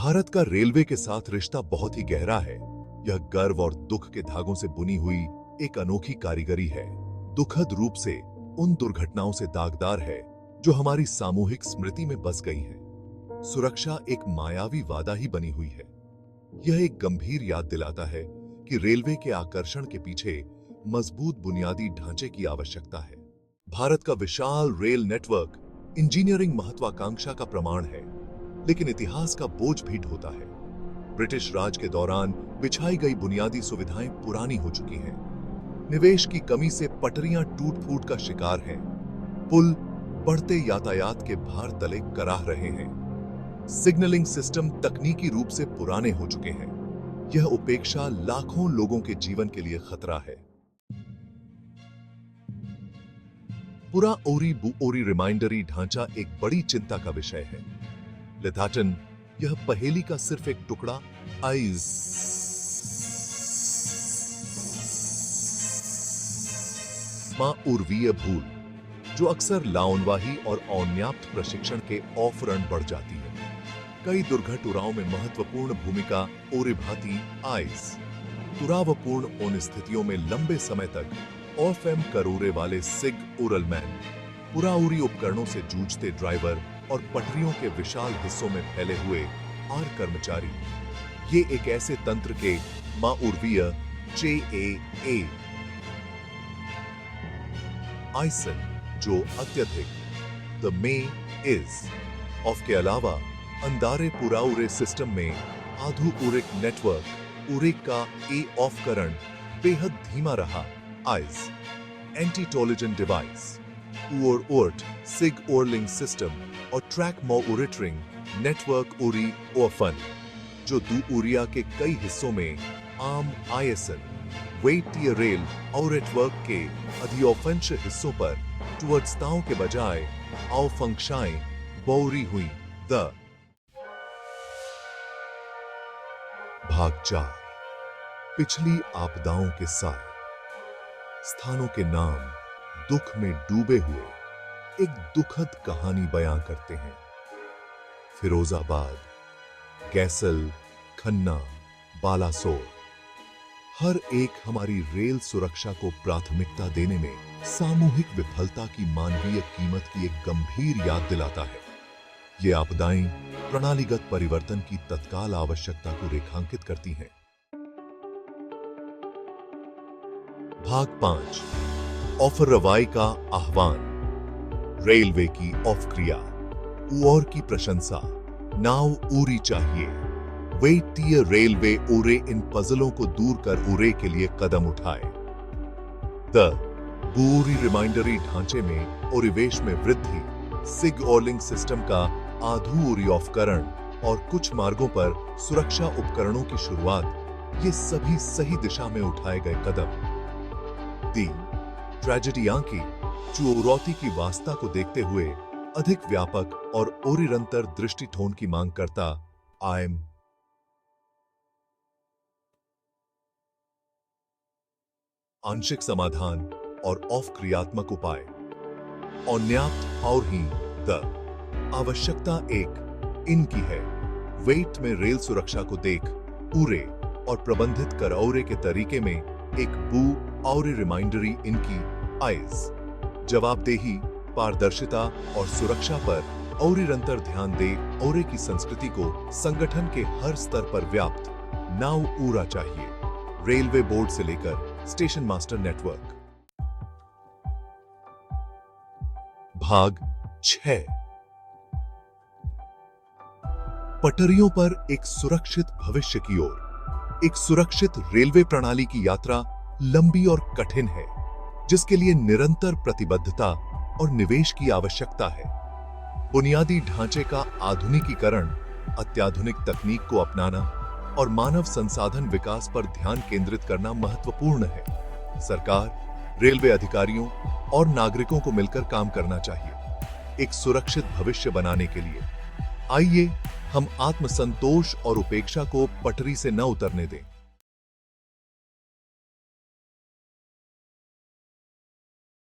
भारत का रेलवे के साथ रिश्ता बहुत ही गहरा है। यह गर्व और दुख के धागों से बुनी हुई एक अनोखी कारीगरी है। दुखद रूप से उन दुर्घटनाओं से दागदार है जो हमारी सामूहिक स्मृति में बस गई हैं। सुरक्षा एक मायावी वादा ही बनी हुई है। यह एक गंभीर याद दिलाता है कि रेलवे के आकर्षण के पीछे मजबूत बुनियादी ढांचे की आवश्यकता है। भारत का विशाल रेल नेटवर्क इंजीनियरिंग महत्वाकांक्षा का प्रमाण है, लेकिन इतिहास का बोझ भी ढोता है। ब्रिटिश राज के दौरान बिछाई गई बुनियादी सुविधाएं पुरानी हो चुकी हैं। निवेश की कमी से पटरियां टूट-फूट का शिकार हैं। पुल बढ़ते यातायात के भार तले कराह रहे हैं। सिग्नलिंग सिस्टम तकनीकी रूप से पुराने हो चुके हैं। यह उपेक्षा लाखों लोगों के जीवन के लिए खतरा है। पूरा ओरी बुओरी रिमाइंडरी ढांचा एक बड़ी चिंता का विषय है। लिथाटन यह पहेली का सिर्फ एक टुकड़ा आइज मां उर्वीय भूल जो अक्सर लाओनवाही और औन्याप्त प्रशिक्षण के ऑफ रन बढ़ जाती है। कई दुर्घट उड़ावों में महत्वपूर्ण भूमिका ओरिभाती आइज तुरावपूर्ण उन स्थितियों में लंबे समय तक ऑफ एम करोरे वाले सिग उरलमैन पुराउरी उपकरणों से जूझते ड्राइवर और पटरियों के विशाल हिस्सों में फैले हुए आर कर्मचारी। ये एक ऐसे तंत्र के माउर्वीय चे आइसन जो अत्यधिक द मे इज ऑफ के अलावा अंदारे पुराउरे सिस्टम में आधु उरिक नेटवर्क उरिक का ए ऑफ करण बेहद धीमा रहा। आइज एंटी टोलिजन डिवाइस उर उर्ट सिग ओरलिंग सिस्टम और ट्रैक मोरिटरिंग नेटवर्क उरी ओफन जो दूरिया के कई हिस्सों में आम आईएसएन वेटियर रेल और नेटवर्क के अधिओफेंश हिस्सों पर टुवर्ड्सताओं के बजाय आओफंक्षाएं बौरी हुई। द भाग 4 पिछली आपदाओं के साथ स्थानों के नाम दुख में डूबे हुए एक दुखद कहानी बयां करते हैं। फिरोजाबाद, कैसल, खन्ना, बालासोर, हर एक हमारी रेल सुरक्षा को प्राथमिकता देने में सामूहिक विफलता की मानवीय कीमत की एक गंभीर याद दिलाता है। ये आपदाएं प्रणालीगत परिवर्तन की तत्काल आवश्यकता को रेखांकित करती हैं। भाग 5 ऑफर रवाई का आह्वान, रेलवे की ऑफ क्रिया, उर की प्रशंसा, नाव उरी चाहिए, वेटियर रेलवे उरे इन पजलों को दूर कर उरे के लिए कदम उठाए। द बुरी रिमाइंडरी ढांचे में ओरिवेश में वृद्धि, सिग ओरलिंग सिस्टम का आधु उरी ऑफकरण और कुछ मार्गों पर सुरक्षा उपकरणों की शुरुआत, ये सभी सही दिशा में उठाए गए कदम। दी ट्रेजेडियां की चुरौती की वास्ता को देखते हुए अधिक व्यापक और ओरिरंतर दृष्टिकोण की मांग करता आयम आंशिक समाधान और ऑफ क्रियात्मक उपाय औन्याप्त और ही द आवश्यकता एक इनकी है। वेट में रेल सुरक्षा को देख उरे और प्रबंधित कर औरे के तरीके में एक बू और रिमाइंडरी इनकी आइज जवाबदेही, पारदर्शिता और सुरक्षा पर औरिरंतर ध्यान दे औरे की संस्कृति को संगठन के हर स्तर पर व्याप्त नाव उरा चाहिए, रेलवे बोर्ड से लेकर स्टेशन मास्टर नेटवर्क। भाग 6 पटरियों पर एक सुरक्षित भविष्य की ओर। एक सुरक्षित रेलवे प्रणाली की यात्रा लंबी और कठिन है, जिसके लिए निरंतर प्रतिबद्धता और निवेश की आवश्यकता है। बुनियादी ढांचे का आधुनिकीकरण, अत्याधुनिक तकनीक को अपनाना और मानव संसाधन विकास पर ध्यान केंद्रित करना महत्वपूर्ण है। सरकार, रेलवे अधिकारियों और नागरिकों को मिलकर काम करना चाहिए एक सुरक्षित भविष्य बनाने के लिए। आइए हम आत्मसंतोष और उपेक्षा को पटरी से न उतरने दें।